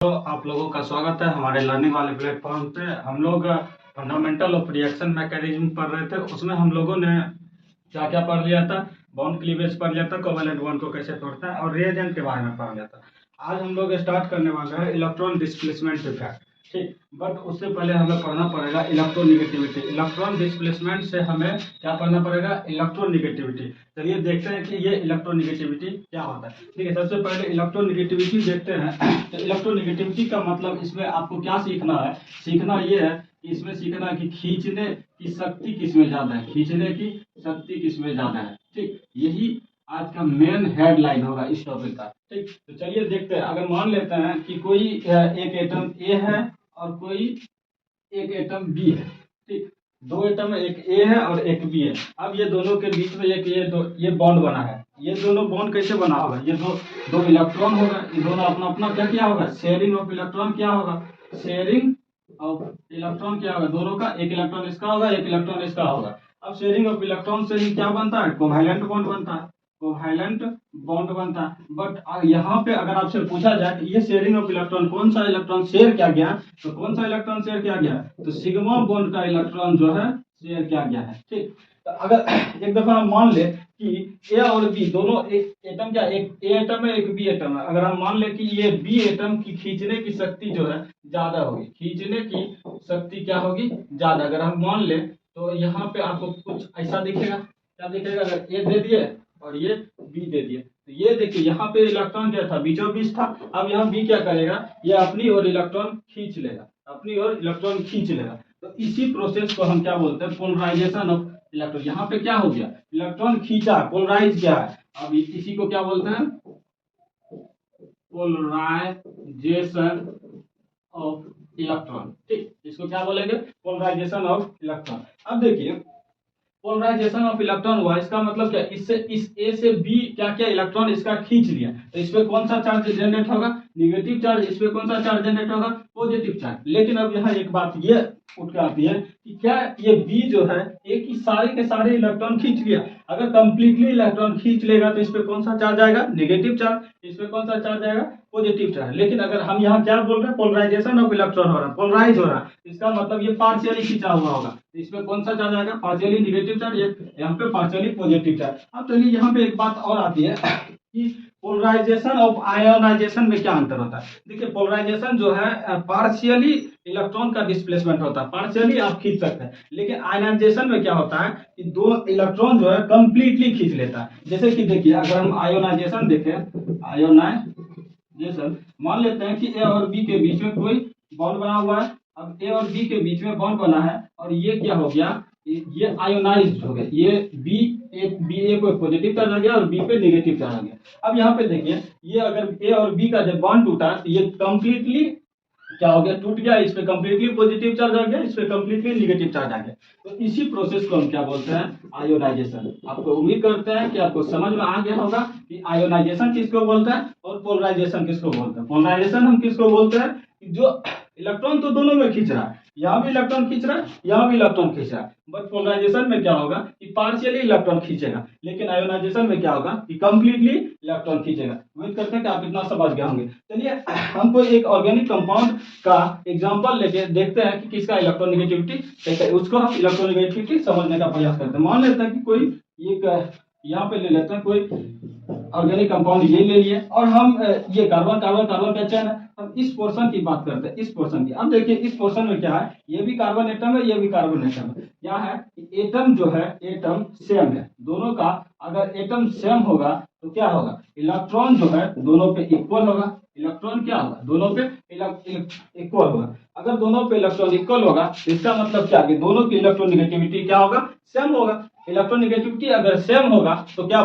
तो आप लोगों का स्वागत है हमारे लर्निंग वाले प्लेटफॉर्म पे। हम लोग फंडामेंटल ऑफ रिएक्शन मैकेनिज्म पढ़ रहे थे। उसमें हम लोगों ने क्या क्या पढ़ लिया था, बॉन्ड क्लीवेज पढ़ लिया था, कोवैलेंट बॉन्ड को कैसे तोड़ता है और रिएजेंट के बारे में पढ़ लिया था। आज हम लोग स्टार्ट करने वाले हैं इलेक्ट्रॉन डिस्प्लेसमेंट इफेक्ट। ठीक, बट उससे पहले हमें पढ़ना पड़ेगा इलेक्ट्रोनिगेटिविटी। इलेक्ट्रॉन डिस्प्लेसमेंट से हमें क्या पढ़ना पड़ेगा, इलेक्ट्रोनिगेटिविटी। चलिए देखते हैं कि ये इलेक्ट्रोनिगेटिविटी क्या होता है। ठीक है, सबसे पहले इलेक्ट्रोनिगेटिविटी देखते हैं। तो इलेक्ट्रोनिगेटिविटी का मतलब इसमें आपको क्या सीखना है, सीखना ये है कि इसमें सीखना कि खींचने की शक्ति किसमें ज्यादा है, खींचने की शक्ति किसमें ज्यादा है। ठीक, यही आज का मेन हेडलाइन होगा इस टॉपिक का। ठीक, तो चलिए देखते हैं। अगर मान लेते हैं कि कोई एक एटम ए है और कोई एक एटम बी है। ठीक, दो एटम है, एक ए है और एक बी है। अब ये दोनों के बीच में एक ये बॉन्ड बना है। ये दोनों बॉन्ड कैसे बना होगा, ये दो इलेक्ट्रॉन होगा, ये दोनों अपना अपना क्या होगा, शेयरिंग ऑफ इलेक्ट्रॉन क्या होगा, शेयरिंग ऑफ इलेक्ट्रॉन क्या होगा, दोनों का एक इलेक्ट्रॉन इसका होगा, एक इलेक्ट्रॉन इसका होगा। अब शेयरिंग ऑफ इलेक्ट्रॉन से ही क्या बनता है, कोवैलेंट बॉन्ड बनता है, कोवैलेंट बॉन्ड बनता है। बट यहाँ पे अगर आपसे पूछा जाए कि ये शेयरिंग ऑफ इलेक्ट्रॉन, कौन सा इलेक्ट्रॉन शेयर किया गया, तो कौन सा इलेक्ट्रॉन शेयर किया गया, तो सिग्मा बॉन्ड का इलेक्ट्रॉन जो है शेयर किया गया है। ठीक, तो अगर एक दफा हम मान ले कि ए और बी दोनों एक एटम, क्या एक ए एटम है एक बी एटम है, अगर हम मान ले कि ये बी एटम की खींचने की शक्ति जो है ज्यादा होगी, खींचने की शक्ति क्या होगी, ज्यादा। अगर हम मान ले तो यहाँ पे आपको कुछ ऐसा दिखेगा, क्या दिखेगा, अगर ए दे दिए और ये बी दे दिए, तो ये देखिए यहाँ पे इलेक्ट्रॉन क्या था, बीचों बीच था। अब यहाँ बी क्या करेगा, ये अपनी ओर इलेक्ट्रॉन खींच लेगा, अपनी ओर इलेक्ट्रॉन खींच लेगा। तो इसी प्रोसेस को हम क्या बोलते हैं, पोलराइजेशन ऑफ इलेक्ट्रॉन। यहाँ पे क्या हो गया, इलेक्ट्रॉन खींचा, पोलराइज किया है। अब इसी को क्या बोलते हैं, पोलराइजेशन ऑफ इलेक्ट्रॉन। ठीक, इसको क्या बोलेंगे, पोलराइजेशन ऑफ इलेक्ट्रॉन। अब देखिए पोलराइजेशन ऑफ इलेक्ट्रॉन हुआ, इसका मतलब क्या, इससे इस ए से बी क्या क्या इलेक्ट्रॉन इसका खींच लिया, तो इस पे कौन सा चार्ज जनरेट होगा, निगेटिव चार्ज। इस पे कौन सा चार्ज जनरेट होगा, पॉजिटिव चार्ज। लेकिन अब यहाँ एक बात ये उठ के आती है कि क्या ये बी जो है ए की सारे के सारे इलेक्ट्रॉन खींच लिया। अगर कंप्लीटली इलेक्ट्रॉन खींच लेगा तो इस पे कौन सा चार्ज आएगा, नेगेटिव चार्ज। इस पे कौन सा चार्ज आएगा, पॉजिटिव चार्ज। लेकिन अगर हम यहाँ क्या बोल रहे हैं, पोलराइजेशन ऑफ इलेक्ट्रॉन हो रहा है, पोलराइज हो रहा है, इसका मतलब ये पार्शियली खींचा हुआ होगा। इसमें कौन सा चार्ज आएगा, पार्शियली नेगेटिव चार्ज, यहाँ पे पार्शियली पॉजिटिव चार्ज। अब चलिए यहाँ पे एक बात और आती है कि पोलराइजेशन ऑफ आयोनाइजेशन में क्या अंतर होता है। देखिए पोलराइजेशन जो है पार्शियली इलेक्ट्रॉन का डिस्प्लेसमेंट होता है, पार्शियली आप खींच सकते हैं। लेकिन आयोनाइजेशन में क्या होता है कि दो इलेक्ट्रॉन जो है कंप्लीटली खींच लेता है। जैसे कि देखिए अगर हम आयोनाइजेशन देखें, आयोनाइजेशन मान लेते हैं कि ए और बी के बीच में कोई बॉन्ड बना हुआ है। अब ए और बी के बीच में बॉन्ड बना है और ये क्या हो गया, ये आयोनाइज्ड हो गया, ये बी ए को पॉजिटिव चार्ज आ गया और बी पे नेगेटिव चार्ज आ गया। अब यहाँ पे देखिए ये अगर ए और बी का जब बॉन्ड टूटा तो ये कंप्लीटली क्या हो गया, टूट गया। इस पे कंप्लीटली पॉजिटिव चार्ज आ गया, इस पे कंप्लीटली नेगेटिव चार्ज आ गया। तो इसी प्रोसेस को हम क्या बोलते हैं, आयोनाइजेशन। आपको उम्मीद करते हैं कि आपको समझ में आ गया होगा कि आयोनाइजेशन किसको बोलते हैं और पोलराइजेशन किसको बोलते हैं। पोलराइजेशन हम किसको बोलते हैं, जो इलेक्ट्रॉन तो दोनों में खींच रहा है, यहाँ भी इलेक्ट्रॉन खींच रहा है, यहाँ भी इलेक्ट्रॉन खींच रहा है। बट पोलराइजेशन में क्या होगा कि पार्शियली इलेक्ट्रॉन खींचेगा, लेकिन आयोनाइजेशन में क्या होगा कि कंप्लीटली इलेक्ट्रॉन खींचेगा। उम्मीद करते हैं कि आप इतना समझ गए होंगे। चलिए हमको एक ऑर्गेनिक कंपाउंड का एग्जांपल लेके देखते हैं कि किसका इलेक्ट्रोनेगेटिविटी कैसा है, उसको हम इलेक्ट्रोनेगेटिविटी समझने का प्रयास करते हैं। मान लेते हैं कि कोई एक यहाँ पे ले लेते हैं कोई ऑर्गेनिक कंपाउंड, ये ले लिए और हम ये कार्बन कार्बन कार्बन का चेन है। हम इस पोर्शन की बात करते हैं, इस पोर्शन की। अब देखिए इस पोर्शन में क्या है, ये भी कार्बन एटम है, ये भी कार्बन एटम है। क्या है, एटम जो है एटम सेम है दोनों का। अगर एटम सेम होगा तो क्या होगा, इलेक्ट्रॉन जो है दोनों पे इक्वल होगा। इलेक्ट्रॉन क्या होगा, दोनों पे इक्वल होगा। अगर दोनों पे इलेक्ट्रॉन इक्वल होगा इसका मतलब क्या कि दोनों की इलेक्ट्रोनेगेटिविटी क्या होगा, सेम होगा। इलेक्ट्रोनेगेटिविटी अगर सेम होगा तो क्या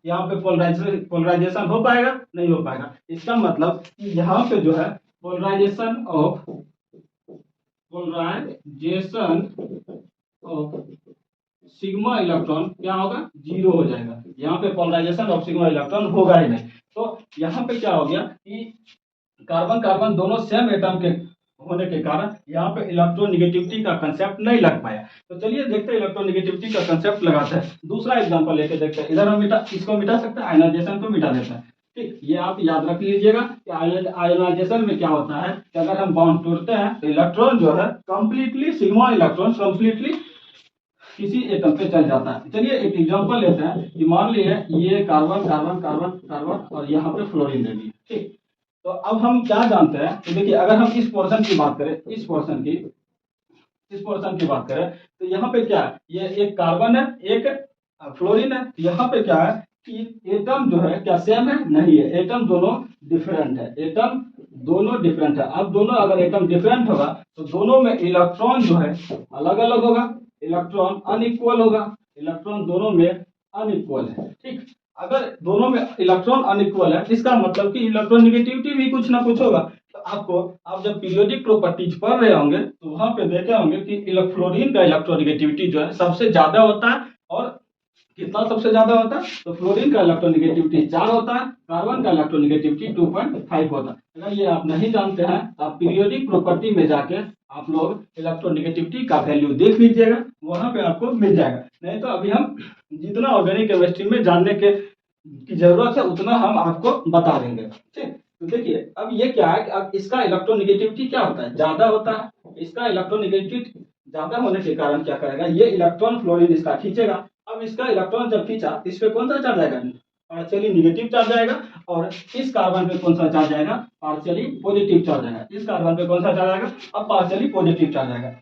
यहाँ पे पोलराइजेशन हो पाएगा, नहीं हो पाएगा। इसका मतलब कि यहाँ पे जो है पोलराइजेशन ऑफ सिग्मा इलेक्ट्रॉन क्या होगा, जीरो हो जाएगा। यहाँ पे पोलराइजेशन ऑफ सिग्मा इलेक्ट्रॉन होगा ही नहीं। तो यहाँ पे क्या हो गया कि कार्बन कार्बन दोनों सेम एटम के होने के कारण यहाँ पे इलेक्ट्रोनेगेटिविटी का कंसेप्ट नहीं लग पाया। तो चलिए देखते हैं इलेक्ट्रोनेगेटिविटी का कंसेप्ट लगाते हैं। दूसरा एग्जांपल लेके देखते हैं। इधर हम इसको मिटा सकते हैं, आयनाइजेशन को मिटा देते हैं। ठीक, ये आप याद रख लीजिएगा कि आयोनाइजेशन में क्या होता है कि अगर हम बॉन्ड तोड़ते हैं तो इलेक्ट्रॉन जो है कंप्लीटली सिग्मा इलेक्ट्रॉन कंप्लीटली किसी एटम पे चल जाता है। चलिए एक एग्जांपल लेते हैं कि मान लीजिए ये कार्बन कार्बन कार्बन कार्बन और यहाँ पे फ्लोरीन दे दिए। ठीक, तो अब हम क्या जानते हैं तो देखिए अगर हम इस पोर्शन की बात करें, इस पोर्शन की बात करें तो यहाँ पे क्या है, ये एक कार्बन है एक फ्लोरीन है। यहाँ पे क्या है कि एटम जो है क्या सेम है, नहीं है, एटम दोनों डिफरेंट है, एटम दोनों डिफरेंट है। अब दोनों अगर एटम डिफरेंट होगा तो दोनों में इलेक्ट्रॉन जो है अलग अलग होगा, इलेक्ट्रॉन अनइक्वल होगा, इलेक्ट्रॉन दोनों में अनइक्वल है। ठीक, अगर दोनों में इलेक्ट्रॉन अनइक्वल है इसका मतलब कि इलेक्ट्रॉन निगेटिविटी भी कुछ ना कुछ होगा। तो आप जब पीरियोडिक प्रॉपर्टीज पढ़ रहे होंगे तो वहां पे देखे होंगे कि फ्लोरीन का इलेक्ट्रोनिगेटिविटी जो है सबसे ज्यादा होता है। और कितना सबसे ज्यादा होता है तो फ्लोरीन का इलेक्ट्रोनिगेटिविटी 4 होता है, कार्बन का इलेक्ट्रोनिगेटिविटी 2.5 होता है। अगर ये आप नहीं जानते हैं तो आप पीरियोडिक प्रॉपर्टी में जाके आप लोग इलेक्ट्रोनिगेटिविटी का वैल्यू देख लीजिएगा, वहां पे आपको मिल जाएगा। नहीं तो अभी हम जितना ऑर्गेनिक केमिस्ट्री में जानने की जरूरत है उतना हम आपको बता देंगे। ठीक, तो देखिए अब ये क्या है कि अब इसका इलेक्ट्रोनिगेटिविटी क्या होता है, ज्यादा होता है। इसका इलेक्ट्रोनिगेटिविटी ज्यादा होने के कारण क्या करेगा, ये इलेक्ट्रॉन फ्लोरीन इसका खींचेगा। अब इसका इलेक्ट्रॉन जब खींचा तो इस पे कौन सा चार्ज आएगा, पार्शियली निगेटिव चार्ज आएगा। और इस कार्बन पे कौन सा चार्ज आएगा, पार्शियली पॉजिटिव चार्ज आएगा। इस कार्बन पे कौन सा चार्ज आएगा, अब पार्शियली पॉजिटिव चार्ज आएगा।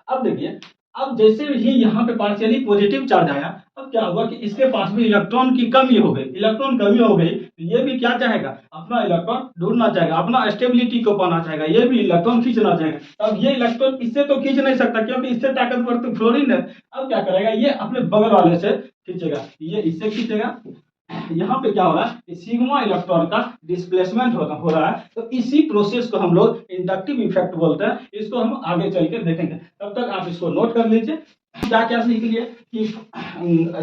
अब देखिए अब जैसे ही यहाँ पे पार्शियली पॉजिटिव चार्ज आया, अब क्या हुआ कि इसके पास भी इलेक्ट्रॉन की कमी हो गई, इलेक्ट्रॉन कमी हो गई तो ये भी क्या चाहेगा, अपना इलेक्ट्रॉन ढूंढना चाहेगा, अपना स्टेबिलिटी को पाना चाहेगा, ये भी इलेक्ट्रॉन खींचना चाहेगा। अब ये इलेक्ट्रॉन इससे तो खींच नहीं सकता क्योंकि इससे ताकतवर तो फ्लोरीन है। अब क्या करेगा, ये अपने बगल वाले से खींचेगा, ये इससे खींचेगा। यहाँ पे क्या हो रहा है, सिग्मा इलेक्ट्रॉन का डिस्प्लेसमेंट हो रहा है। तो इसी प्रोसेस को हम लोग इंडक्टिव इफेक्ट बोलते हैं। इसको हम आगे चल के देखेंगे, तब तक आप इसको नोट कर लीजिए। क्या क्या सीख लिए कि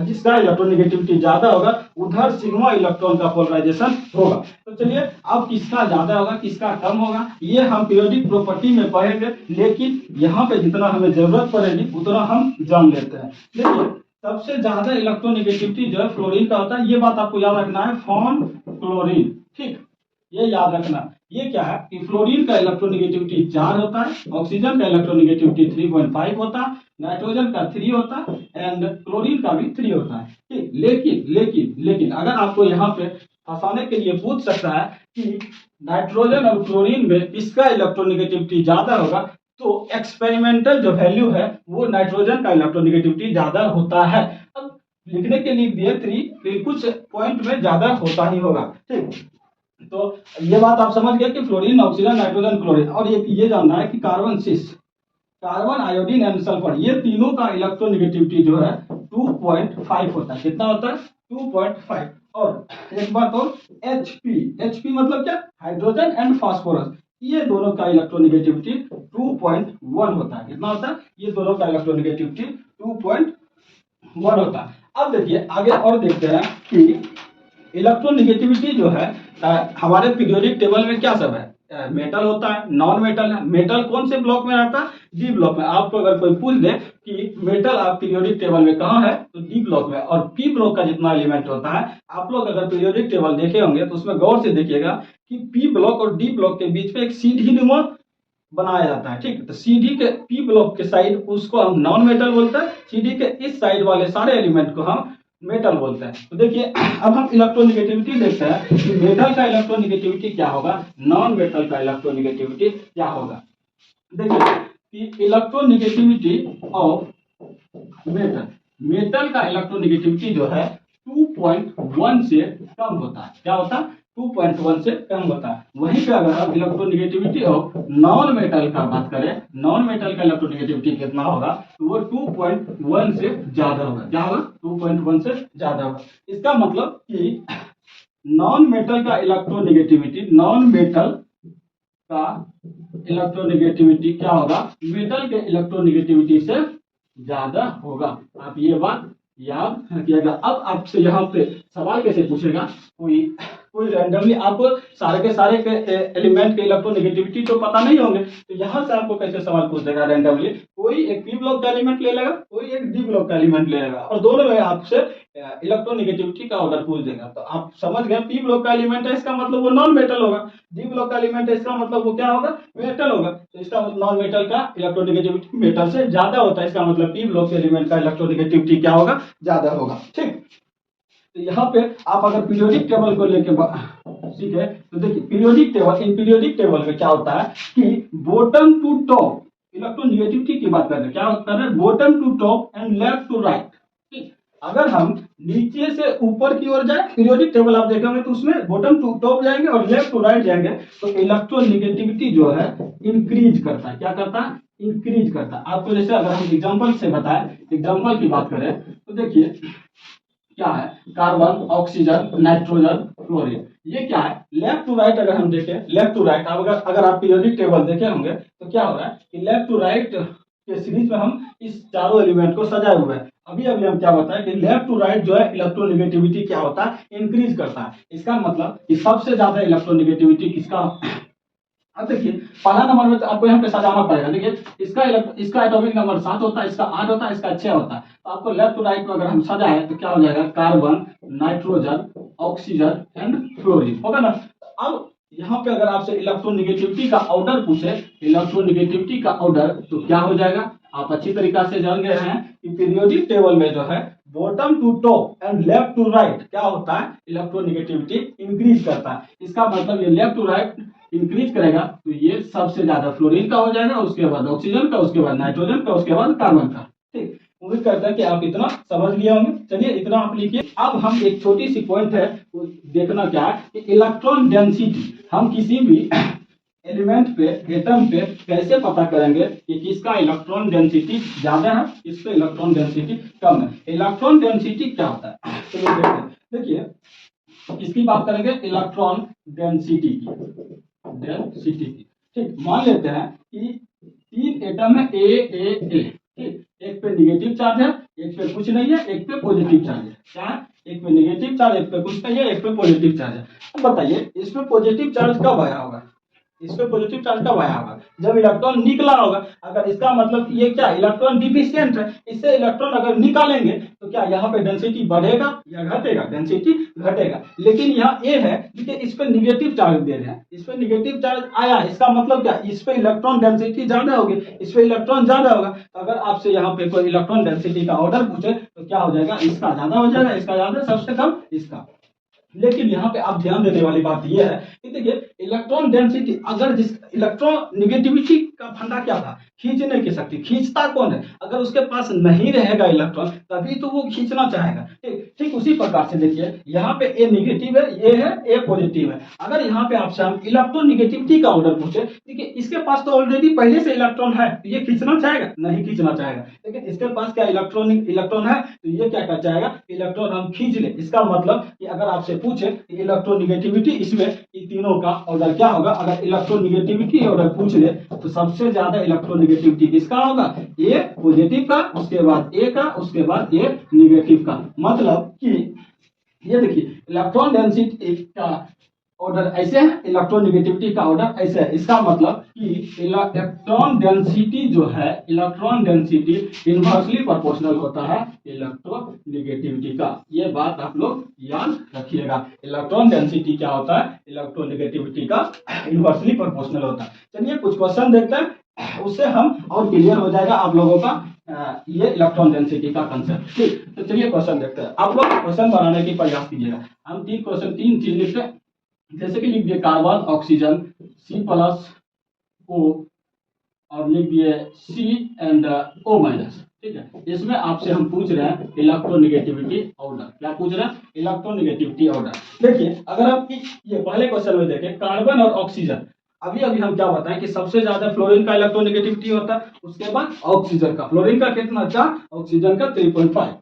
जिसका इलेक्ट्रोनिगेटिविटी ज्यादा होगा उधर सिग्मा इलेक्ट्रॉन का पोलराइजेशन होगा। तो चलिए अब किसका ज्यादा होगा किसका कम होगा ये हम पीरियोडिक प्रॉपर्टी में पढ़ेंगे, लेकिन यहाँ पे जितना हमें जरूरत पड़ेगी उतना हम जान लेते हैं। देखिए सबसे ज्यादा इलेक्ट्रोनिगेटिविटी जो है फ्लोरीन का होता है, ये बात आपको याद रखना है, फॉन क्लोरीन। ठीक, ये याद रखना। ये क्या है कि फ्लोरीन का इलेक्ट्रोनिगेटिविटी 4 होता है, ऑक्सीजन का इलेक्ट्रोनिगेटिविटी 3.5 होता है, नाइट्रोजन का 3 होता है एंड क्लोरीन का भी 3 होता है। ठीक, लेकिन लेकिन लेकिन अगर आपको यहाँ पे फंसाने के लिए पूछ सकता है कि नाइट्रोजन और क्लोरीन में इसका इलेक्ट्रोनिगेटिविटी ज्यादा होगा, तो एक्सपेरिमेंटल जो वैल्यू है वो नाइट्रोजन का इलेक्ट्रोनिगेटिविटी ज्यादा होता है। अब लिखने के लिए दिए 3 कुछ पॉइंट में ज्यादा होता ही होगा। ठीक, तो ये बात आप समझ गए कि फ्लोरीन ऑक्सीजन नाइट्रोजन क्लोरीन। और ये जानना है कि carbon 6 carbon iodine and sulphur ये तीनों का इलेक्ट्रोनिगेटिविटी जो है 2.5 होता है। कितना होता है, 2.5। और एक बात और HP मतलब क्या, हाइड्रोजन एंड फास्फोरस, ये दोनों का इलेक्ट्रोनिगेटिविटी 2.1 होता है। कितना होता है, ये दोनों का इलेक्ट्रोनिगेटिविटी 2.1 होता है। अब देखिए आगे और देखते हैं कि इलेक्ट्रोनिगेटिविटी जो है हमारे पीरियोडिक टेबल में क्या सब है, मेटल होता है, नॉन मेटल है। मेटल कौन से ब्लॉक में रहता है, डी ब्लॉक में। आपको अगर कोई पूछ दे कि मेटल आप पीरियोडिक टेबल में कहाँ है तो डी ब्लॉक में। और पी ब्लॉक का जितना एलिमेंट होता है, आप लोग अगर पीरियोडिक टेबल देखे होंगे तो उसमें गौर से देखिएगा कि पी ब्लॉक और डी ब्लॉक के बीच में एक सीढ़ी नुमा बनाया जाता है। ठीक, तो सीढ़ी के पी ब्लॉक के साइड उसको हम नॉन मेटल बोलते हैं, सीढ़ी के इस साइड वाले सारे एलिमेंट को हम मेटल बोलते हैं। तो देखिए अब हम इलेक्ट्रोनिगेटिविटी देखते हैं कि मेटल का इलेक्ट्रोनिगेटिविटी क्या होगा, नॉन मेटल का इलेक्ट्रोनिगेटिविटी क्या होगा। देखिए कि इलेक्ट्रोनिगेटिविटी ऑफ मेटल का इलेक्ट्रोनिगेटिविटी जो है 2.1 से कम होता है। क्या होता है, 2.1 से कम होता है। वहीं पे अगर हम इलेक्ट्रोनिगेटिविटी ऑफ नॉन मेटल का बात करें, नॉन मेटल का इलेक्ट्रोनिगेटिविटी कितना होगा तो वो 2.1 से ज्यादा होगा। क्या होगा, 2.1 से ज्यादा होगा। इसका मतलब कि नॉन मेटल का इलेक्ट्रोनिगेटिविटी, नॉन मेटल का इलेक्ट्रोनिगेटिविटी क्या होगा, मेटल के इलेक्ट्रोनिगेटिविटी से ज्यादा होगा। आप ये बात याद रखिएगा। अब आपसे यहाँ पे सवाल कैसे पूछेगा, कोई कोई रैंडमली आप सारे के सारे के एलिमेंट के इलेक्ट्रोनेगेटिविटी तो पता नहीं होंगे, तो यहाँ से आपको कैसे सवाल पूछ देगा रैंडमली, कोई एक पी ब्लॉक का एलिमेंट ले लेगा, कोई एक डी ब्लॉक का एलिमेंट ले लेगा, और दोनों में आपसे इलेक्ट्रोनेगेटिविटी का ऑर्डर पूछ देगा। तो आप समझ गए, पी ब्लॉक का एलिमेंट है इसका मतलब वो नॉन मेटल होगा, डी ब्लॉक का एलिमेंट है इसका मतलब वो क्या होगा, मेटल होगा। तो इसका नॉन मेटल का इलेक्ट्रोनेगेटिविटी मेटल से ज्यादा होता है, इसका मतलब पी ब्लॉक के एलिमेंट का इलेक्ट्रोनेगेटिविटी क्या होगा, ज्यादा होगा। ठीक, तो यहाँ पे आप अगर पीरियोडिक टेबल को लेके ठीक है, तो देखिए periodic table, in periodic table में क्या होता है कि बॉटम टू टॉप इलेक्ट्रोनेगेटिविटी की बात कर रहे हैं, क्या कर रहे हैं, bottom to top and left to right. ठीक, अगर हम नीचे से ऊपर की ओर जाए, पीरियोडिक टेबल आप देखेंगे तो उसमें बॉटम टू टॉप जाएंगे और लेफ्ट टू राइट जाएंगे, तो इलेक्ट्रोनेगेटिविटी जो है इंक्रीज करता है। क्या करता है, इंक्रीज करता है। आपको जैसे अगर हम एग्जाम्पल से बताएं, एग्जाम्पल की बात करें तो देखिए क्या है, कार्बन, ऑक्सीजन, नाइट्रोजन, फ्लोरीन, ये क्या है, लेफ्ट टू राइट अगर हम देखें, लेफ्ट टू राइट, अगर आप पीरियोडिक टेबल देखे होंगे तो क्या हो रहा है कि लेफ्ट टू राइट के सीरीज में हम इस चारों एलिमेंट को सजाए हुए हैं। अभी अभी हम क्या बताएं कि लेफ्ट टू राइट जो है इलेक्ट्रोनेगेटिविटी क्या होता है, इंक्रीज करता है। इसका मतलब कि सबसे ज्यादा इलेक्ट्रोनेगेटिविटी किसका, अब देखिए पहला नंबर में तो आपको यहाँ पे सजाना पड़ेगा। देखिए इसका एटॉमिक नंबर 7 होता है, इसका 8 होता है, इसका 6 होता है। तो आपको लेफ्ट टू राइट में अगर हम सजाए तो क्या हो जाएगा, carbon, nitrogen, oxygen and fluorine होगा ना। अब यहाँ पे अगर आपसे इलेक्ट्रोनेगेटिविटी का ऑर्डर पूछे, इलेक्ट्रोनेगेटिविटी का ऑर्डर, तो क्या हो जाएगा, आप अच्छी तरीका से जान गए हैं कि पीरियोडिक टेबल में जो है bottom to top and left to right क्या होता है, इलेक्ट्रोनेगेटिविटी इंक्रीज करता है। इसका मतलब ये लेफ्ट टू राइट इंक्रीज करेगा तो ये सबसे ज्यादा फ्लोरीन का हो जाएगा, उसके बाद ऑक्सीजन का, उसके बाद नाइट्रोजन का, उसके बाद कार्बन का। ठीक, उम्मीद करता है कि आप इतना समझ लिए होंगे। चलिए इतना आप लिखिए। अब हम एक छोटी सी पॉइंट है वो देखना क्या है कि इलेक्ट्रॉन डेंसिटी, हम किसी भी एलिमेंट पे, एटम पे कैसे पता करेंगे कि किसका इलेक्ट्रॉन डेंसिटी ज्यादा है, किसका इलेक्ट्रॉन डेंसिटी कम है। इलेक्ट्रॉन डेंसिटी क्या होता है, चलिए देखते हैं। देखिए किसकी बात करेंगे, इलेक्ट्रॉन डेंसिटी की, डेंसिटी की। ठीक, मान लेते हैं कि 3 एटम है ए। ठीक, एक पे नेगेटिव चार्ज है, एक पे कुछ नहीं है, एक पे पॉजिटिव चार्ज है। क्या है, एक पे नेगेटिव चार्ज, एक पे कुछ नहीं है, एक पे पॉजिटिव चार्ज है। अब बताइए इसमें पॉजिटिव चार्ज कब आया होगा, इस पे पॉजिटिव चार्ज कब आया होगा, जब इलेक्ट्रॉन निकला होगा। अगर इसका मतलब ये क्या इलेक्ट्रॉन डिफिशिएंट है, इससे इलेक्ट्रॉन अगर निकालेंगे तो क्या यहाँ पे डेंसिटी बढ़ेगा या घटेगा, डेंसिटी घटेगा। लेकिन यहाँ ए है, देखिए इस पे निगेटिव चार्ज दे रहे हैं, इस पे निगेटिव चार्ज आया, इसका मतलब क्या, इस पे इलेक्ट्रॉन डेंसिटी ज्यादा होगी, इस पे इलेक्ट्रॉन ज्यादा होगा। तो अगर आपसे यहाँ पे कोई इलेक्ट्रॉन डेंसिटी का ऑर्डर पूछे तो क्या हो जाएगा, इसका ज्यादा हो जाएगा, इसका ज्यादा, सबसे कम इसका। लेकिन यहाँ पे आप ध्यान देने वाली बात यह है कि देखिए इलेक्ट्रॉन डेंसिटी, अगर जिस इलेक्ट्रॉन निगेटिविटी का फंडा क्या था, खींचने की शक्ति, खींचता कौन है, अगर उसके पास नहीं रहेगा इलेक्ट्रॉन तभी तो वो खींचना चाहेगा। ठीक, ठीक उसी प्रकार से देखिए यहाँ पे ए निगेटिव है, ये है, ए पॉजिटिव है। अगर यहाँ पे आपसे हम इलेक्ट्रॉन निगेटिविटी का ऑर्डर पूछे, देखिए इसके पास तो ऑलरेडी पहले से इलेक्ट्रॉन है, तो ये खींचना चाहेगा, नहीं खींचना चाहेगा। लेकिन इसके पास क्या इलेक्ट्रॉन है, तो ये क्या कर चाहेगा, इलेक्ट्रॉन हम खींच ले। इसका मतलब कि अगर आपसे पूछे इलेक्ट्रोनेगेटिविटी, इसमें इन तीनों का ऑर्डर क्या होगा, अगर इलेक्ट्रोनेगेटिविटी ऑर्डर पूछ ले तो सबसे ज्यादा इलेक्ट्रोनेगेटिविटी किसका होगा, ए पॉजिटिव का, उसके बाद ए का, उसके बाद ए नेगेटिव का। मतलब कि ये देखिए इलेक्ट्रॉन डेंसिटी का ऑर्डर ऐसे है, इलेक्ट्रोनेगेटिविटी का ऑर्डर ऐसे है। इसका मतलब कि इलेक्ट्रॉन डेंसिटी जो है, इलेक्ट्रॉन डेंसिटी इनवर्सली प्रोपोर्शनल होता है इलेक्ट्रोनेगेटिविटी का। ये बात आप लोग याद रखिएगा, इलेक्ट्रॉन डेंसिटी क्या होता है, इलेक्ट्रोनेगेटिविटी का इनवर्सली प्रोपोर्शनल होता है। चलिए कुछ क्वेश्चन देखते हैं, उससे हम और क्लियर हो जाएगा आप लोगों का ये इलेक्ट्रॉन डेंसिटी का कंसेप्ट। ठीक, तो चलिए क्वेश्चन देखते हैं। आप लोग क्वेश्चन बनाने की प्रयास कीजिएगा। हम 3 चीज लिखते हैं, जैसे कि लिख दिए कार्बन, ऑक्सीजन, C+ O, और लिख दिए C एंड O-। ठीक है, इसमें आपसे हम पूछ रहे हैं इलेक्ट्रोनेगेटिविटी ऑर्डर। क्या पूछ रहे हैं, इलेक्ट्रोनेगेटिविटी ऑर्डर। देखिए अगर आप ये पहले क्वेश्चन में देखें, कार्बन और ऑक्सीजन, अभी अभी हम क्या बताएं कि सबसे ज्यादा फ्लोरीन का इलेक्ट्रोनेगेटिविटी होता है, उसके बाद ऑक्सीजन का। फ्लोरीन का कितना, 4, ऑक्सीजन का 3.5।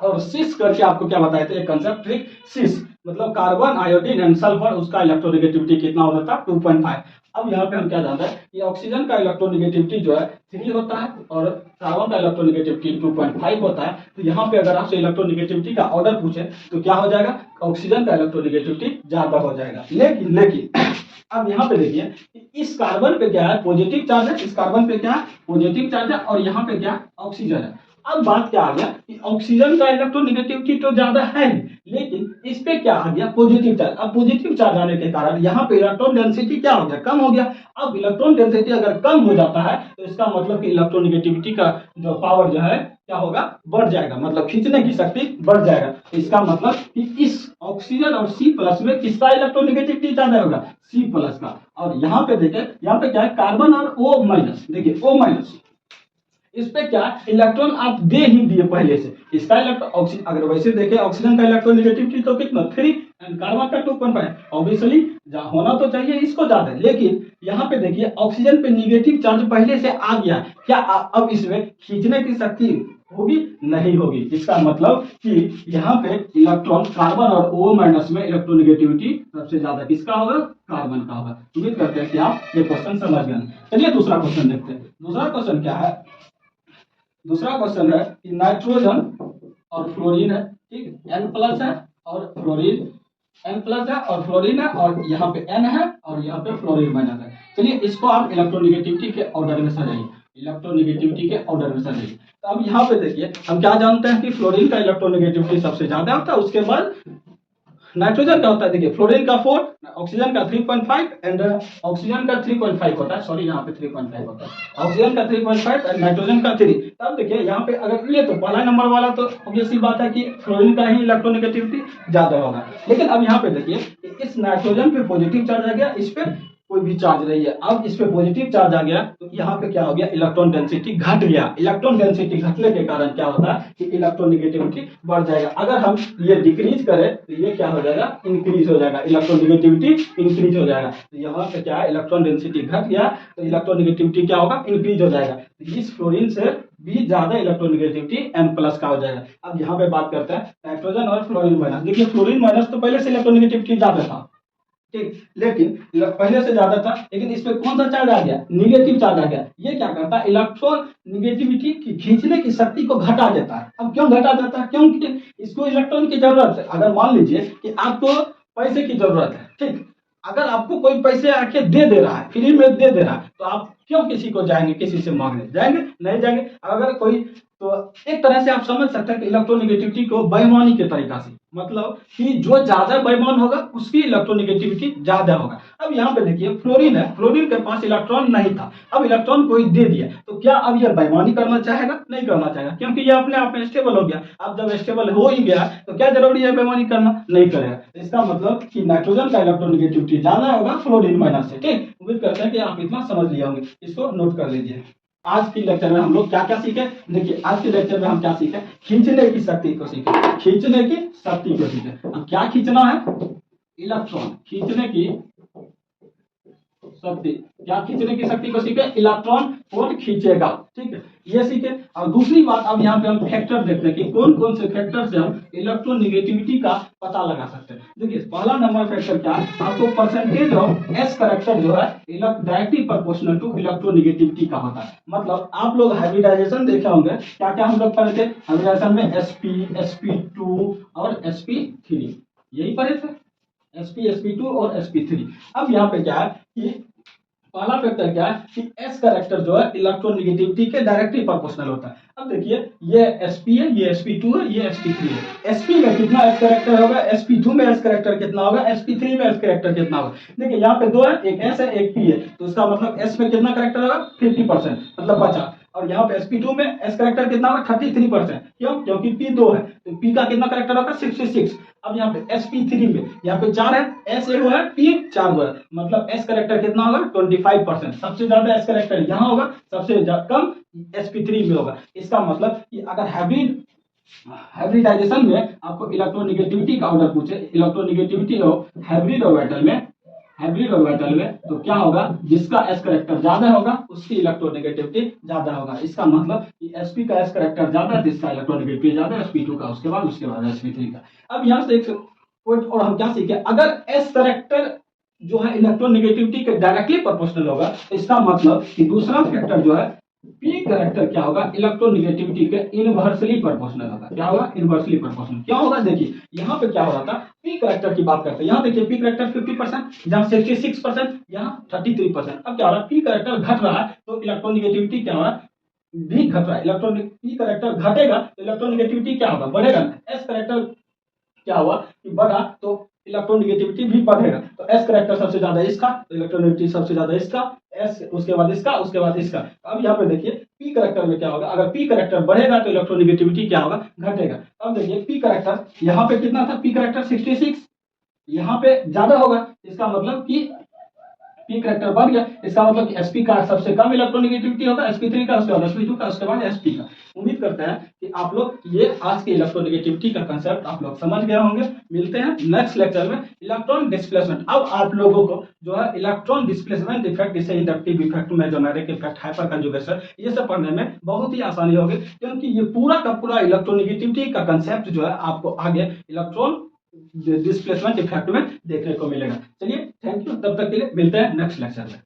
और सिस करके आपको क्या बताए थे, एक कंसेप्ट ट्रिक, सिस मतलब कार्बन, आयोडीन एंड सल्फर, उसका इलेक्ट्रोनेगेटिविटी कितना होता था, 2.5। अब यहाँ पे हम क्या जानते हैं कि ऑक्सीजन का इलेक्ट्रोनेगेटिविटी जो है 3 होता है और कार्बन का इलेक्ट्रोनेगेटिविटी 2.5 होता है। तो यहाँ पे अगर आपसे इलेक्ट्रोनेगेटिविटी का ऑर्डर पूछे तो क्या हो जाएगा, ऑक्सीजन का इलेक्ट्रोनेगेटिविटी ज्यादा हो जाएगा। लेकिन लेकिन अब यहाँ पे देखिए इस कार्बन पे क्या है, पॉजिटिव चार्ज है, इस कार्बन पे क्या है, पॉजिटिव चार्ज है, और यहाँ पे क्या, ऑक्सीजन है। अब बात क्या आ गया कि ऑक्सीजन का इलेक्ट्रोनेगेटिविटी तो ज्यादा है, लेकिन इस पे क्या आ गया, पॉजिटिव चार्ज। अब पॉजिटिव चार्ज आने के कारण यहाँ पे इलेक्ट्रॉन डेंसिटी क्या हो गया, कम हो गया। अब इलेक्ट्रॉन डेंसिटी अगर कम हो जाता है तो इसका मतलब कि इलेक्ट्रोनेगेटिविटी का जो पावर जो है क्या होगा, बढ़ जाएगा, मतलब खींचने की शक्ति बढ़ जाएगा। इसका मतलब कि इस ऑक्सीजन और सी प्लस में किसका इलेक्ट्रोनेगेटिविटी ज्यादा होगा, सी प्लस का। और यहाँ पे देखिए, यहाँ पे क्या है, कार्बन और ओ माइनस, देखिए ओ माइनस, इस पे क्या इलेक्ट्रॉन आप दे ही दिए पहले से। इसका इलेक्ट्रॉन ऑक्सीजन, अगर वैसे देखें ऑक्सीजन का इलेक्ट्रोनेगेटिविटी तो कितना 3 एंड कार्बन का 2.5, ऑब्वियसली होना तो चाहिए इसको ज्यादा, लेकिन यहाँ पे देखिए ऑक्सीजन पे निगेटिव चार्ज पहले से आ गया, क्या अब इसमें खींचने की शक्ति होगी, नहीं होगी। इसका मतलब कि यहाँ पे इलेक्ट्रॉन कार्बन और ओ माइनस में इलेक्ट्रोनेगेटिविटी सबसे ज्यादा किसका होगा, कार्बन का होगा। उम्मीद करते हैं कि आप ये क्वेश्चन समझ गए। चलिए दूसरा क्वेश्चन देखते हैं। दूसरा क्वेश्चन क्या है, दूसरा क्वेश्चन है कि नाइट्रोजन और फ्लोरीन है, ठीक, N प्लस है और फ्लोरीन, N प्लस है और फ्लोरीन है, और यहाँ पे N है और यहाँ पे फ्लोरीन माइनस है। चलिए इसको आप इलेक्ट्रोनेगेटिविटी के ऑर्डर में सजाइए, इलेक्ट्रोनेगेटिविटी के ऑर्डर में सजाइए। तो अब यहाँ पे देखिए हम क्या जानते हैं कि फ्लोरीन का इलेक्ट्रोनेगेटिविटी सबसे ज्यादा होता है, उसके बाद नाइट्रोजन का होता है, देखिए फ्लोरीन का 4, ऑक्सीजन का 3.5 एंड ऑक्सीजन का 3.5 होता है, सॉरी यहाँ पे 3.5 होता है, ऑक्सीजन का 3.5 एंड नाइट्रोजन का 3। तब देखिए यहाँ पे अगर ले तो पहला नंबर वाला तो ऑब्वियसली बात है कि फ्लोरीन का ही इलेक्ट्रोनेगेटिविटी ज्यादा होगा। लेकिन अब यहाँ पे देखिए इस नाइट्रोजन पे पॉजिटिव चार्ज आ गया, इस पे कोई भी चार्ज नहीं है। अब इस पे पॉजिटिव चार्ज आ गया तो यहाँ पे क्या हो गया, इलेक्ट्रॉन डेंसिटी घट गया। इलेक्ट्रॉन डेंसिटी घटने के कारण क्या होता है कि इलेक्ट्रोनेगेटिविटी बढ़ जाएगा। अगर हम ये डिक्रीज करें तो ये क्या हो जाएगा, इंक्रीज हो जाएगा, इलेक्ट्रोनेगेटिविटी इंक्रीज हो जाएगा। तो यहाँ पे क्या है, इलेक्ट्रॉन डेंसिटी घट गया तो इलेक्ट्रोनेगेटिविटी क्या होगा, इंक्रीज हो जाएगा। तो इस फ्लोरीन से भी ज्यादा इलेक्ट्रोनेगेटिविटी N प्लस का हो जाएगा। अब यहाँ पे बात करते हैं नाइट्रोजन और फ्लोरीन माइनस। देखिए फ्लोरीन माइनस तो पहले से इलेक्ट्रोनेगेटिविटी ज्यादा था, ठीक, लेकिन पहले से ज्यादा था, लेकिन इस पे कौन सा चार्ज आ गया, निगेटिव चार्ज आ गया। ये क्या करता है, इलेक्ट्रॉन निगेटिविटी की खींचने की शक्ति को घटा देता है। अब क्यों घटा देता है, क्योंकि इसको इलेक्ट्रॉन की जरूरत है। अगर मान लीजिए कि आपको पैसे की जरूरत है, ठीक, अगर आपको कोई पैसे आके दे दे रहा है, फ्री में दे दे रहा है, तो आप क्यों किसी को जाएंगे, किसी से मांगने जाएंगे, नहीं जाएंगे। अगर कोई, तो एक तरह से आप समझ सकते हैं कि इलेक्ट्रोनेगेटिविटी को बेईमानी के तरीका से, मतलब कि जो ज्यादा बेईमान होगा उसकी इलेक्ट्रोनेगेटिविटी ज्यादा होगा। अब यहाँ पे देखिए फ्लोरीन है, फ्लोरीन के पास इलेक्ट्रॉन नहीं था, अब इलेक्ट्रॉन कोई दे दिया, तो क्या अब यह बेईमानी करना चाहेगा, नहीं करना चाहेगा, क्योंकि यह अपने आप में स्टेबल हो गया। अब जब स्टेबल हो ही गया तो क्या जरूरी है बेईमानी करना, नहीं करेगा। इसका मतलब कि नाइट्रोजन का इलेक्ट्रोनेगेटिविटी ज्यादा होगा फ्लोरीन माइनस से, ठीक। उम्मीद करते हैं कि आप इतना समझ लिए होंगे, इसको नोट कर लीजिए। आज के लेक्चर में हम लोग क्या क्या सीखे, देखिए आज के लेक्चर में हम क्या सीखे, खींचने की शक्ति को सीखे, खींचने की शक्ति को सीखे। अब क्या खींचना है, इलेक्ट्रॉन, खींचने की शक्ति, क्या खींचने की शक्ति को सीखे, इलेक्ट्रॉन कौन खींचेगा, ठीक है, ये सीखे। और दूसरी बात, अब यहाँ पे हम फैक्टर देखते हैं कि कौन कौन से फैक्टर से हम इलेक्ट्रोनेगेटिविटी का पता लगा सकते हैं। देखिए पहला नंबर फैक्टर क्या है, आपको परसेंटेज ऑफ एस करेक्टर जो है डायरेक्टली प्रोपोर्शनल टू इलेक्ट्रोनेगेटिविटी का होता है। मतलब आप लोग हाइब्रिडाइजेशन देखे होंगे, क्या क्या हम लोग पढ़े थे हाइब्रिडाइजेशन में, sp2 और sp3, यही पढ़े थे, sp2 और sp3। अब यहाँ पे क्या है कि पहला फैक्टर क्या है कि एस करेक्टर जो है इलेक्ट्रोनेगेटिविटी के डायरेक्टली प्रोपोर्शनल होता है। अब देखिए ये sp है, ये sp2 है, ये sp3 है। sp में कितना एस करेक्टर होगा, sp2 में एस करेक्टर कितना होगा, sp3 में एस करेक्टर कितना होगा। देखिए यहाँ पे दो है, एक s है एक p है, तो इसका मतलब s में कितना करेक्टर होगा 50%, मतलब 50। और यहाँ पे sp2 में एस करेक्टर कितना होगा 33%, क्यों, क्योंकि p 2 है तो p का कितना करेक्टर होगा 66। अब यहाँ पे sp3 में यहाँ पे 4 है, s एगो है, p 4 है, मतलब s करेक्टर कितना होगा 25%। सबसे ज्यादा s करेक्टर यहाँ होगा, सबसे कम sp3 में होगा। इसका मतलब कि अगर हाइब्रिडाइजेशन में आपको इलेक्ट्रोनेगेटिविटी का ऑर्डर पूछे, इलेक्ट्रोनेगेटिविटी ऑफ हाइब्रिड ऑर्बिटल में तो क्या होगा, जिसका एस करेक्टर ज्यादा होगा उसकी इलेक्ट्रोनेगेटिविटी ज्यादा होगा। इसका मतलब कि sp का एस करेक्टर ज्यादा है, जिसका इलेक्ट्रोनेगेटिविटी ज्यादा है sp2 का, उसके बाद sp3 का। अब यहाँ से एक पॉइंट और हम क्या सीखे, अगर एस करेक्टर जो है इलेक्ट्रोनेगेटिविटी के डायरेक्टली प्रोपोर्शनल होगा। इसका मतलब कि दूसरा फैक्टर जो है पी करेक्टर क्या होगा, इलेक्ट्रोनेगेटिविटी के इनवर्सली प्रोपोर्शनल होगा। क्या होगा, इनवर्सली प्रोपोर्शनल। क्या होगा, देखिए यहाँ पे क्या हो रहा था, पी करेक्टर की बात करते हैं। यहाँ देखिए पी करेक्टर 50%, जहाँ 66%, यहाँ 33%। अब क्या हो रहा है, पी करेक्टर घट रहा है तो इलेक्ट्रोनेगेटिविटी क्या हो रहा है, भी घट रहा है। इलेक्ट्रॉनिक पी करेक्टर घटेगा तो इलेक्ट्रोनेगेटिविटी क्या होगा, बढ़ेगा। एस करेक्टर क्या हुआ कि बढ़ा तो इलेक्ट्रोनेगेटिविटी भी बढ़ेगा। तो एस करेक्टर सबसे ज्यादा इसका, तो इलेक्ट्रोनेगेटिविटी सबसे ज्यादा इसका, एस उसके बाद इसका, उसके बाद इसका। अब यहाँ पे देखिए पी करेक्टर में क्या होगा, अगर पी करेक्टर बढ़ेगा तो इलेक्ट्रोनेगेटिविटी क्या होगा, घटेगा। अब देखिए पी करेक्टर यहाँ पे कितना था, पी करेक्टर 66, यहाँ पे ज्यादा होगा। इसका मतलब कि पी करेक्टर बढ़ गया। इसका मतलब कि एसपी का सबसे कम इलेक्ट्रोनेगेटिविटी होगा, sp3 का, उसके बाद sp2 का, उसके बाद sp का। उम्मीद करते हैं कि आप लोग ये आज के इलेक्ट्रोनेगेटिविटी का कंसेप्ट आप लोग समझ गए होंगे। मिलते हैं नेक्स्ट लेक्चर में इलेक्ट्रॉन डिस्प्लेसमेंट। अब आप लोगों को जो है इलेक्ट्रॉन डिस्प्लेसमेंट इफेक्ट, इसे inductive effect, mesomeric effect, hyper conjugation, ये सब पढ़ने में बहुत ही आसानी होगी, क्योंकि ये पूरा का पूरा इलेक्ट्रोनेगेटिविटी का कंसेप्ट जो है आपको आगे इलेक्ट्रॉन डिस्प्लेसमेंट इफेक्ट में देखने को मिलेगा। चलिए थैंक यू, तब तक के लिए मिलते हैं नेक्स्ट लेक्चर में।